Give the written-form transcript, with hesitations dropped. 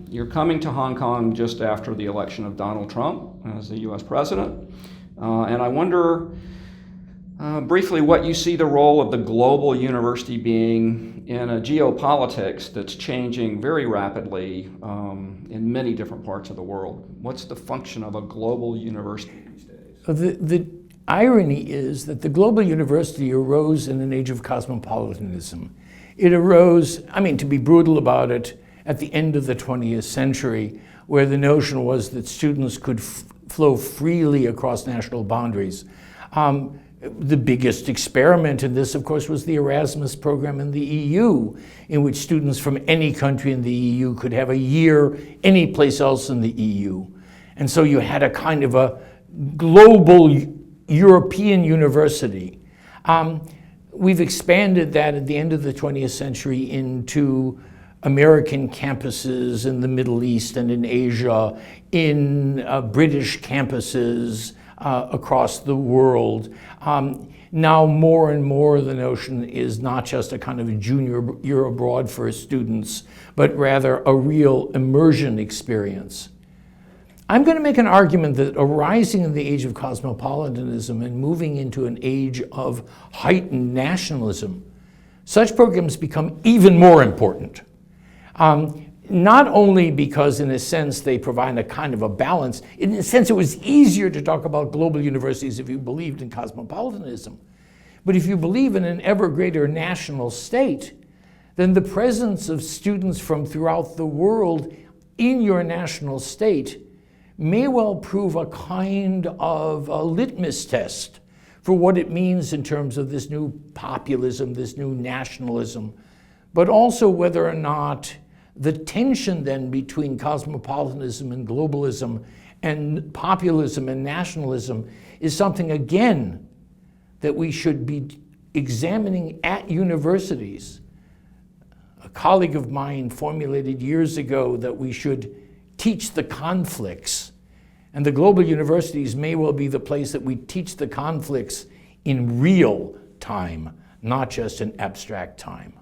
You're coming to Hong Kong just after the election of Donald Trump as the U.S. president. And I wonder briefly what you see the role of the global university being in a geopolitics that's changing very rapidly in many different parts of the world. What's the function of a global university these days? The irony is that the global university arose in an age of cosmopolitanism. It arose, to be brutal about it, at the end of the 20th century, where the notion was that students could flow freely across national boundaries. The biggest experiment in this, of course, was the Erasmus program in the EU, in which students from any country in the EU could have a year any place else in the EU. And so you had a kind of a global European university. We've expanded that at the end of the 20th century into American campuses in the Middle East and in Asia, in British campuses across the world. Now more and more the notion is not just a kind of a junior year abroad for students, but rather a real immersion experience. I'm going to make an argument that arising in the age of cosmopolitanism and moving into an age of heightened nationalism, such programs become even more important. Not only because, in a sense, they provide a kind of a balance. In a sense, it was easier to talk about global universities if you believed in cosmopolitanism. But if you believe in an ever greater national state, then the presence of students from throughout the world in your national state may well prove a kind of a litmus test for what it means in terms of this new populism, this new nationalism, but also whether or not the tension then between cosmopolitanism and globalism and populism and nationalism is something, again, that we should be examining at universities. A colleague of mine formulated years ago that we should teach the conflicts, and the global universities may well be the place that we teach the conflicts in real time, not just in abstract time.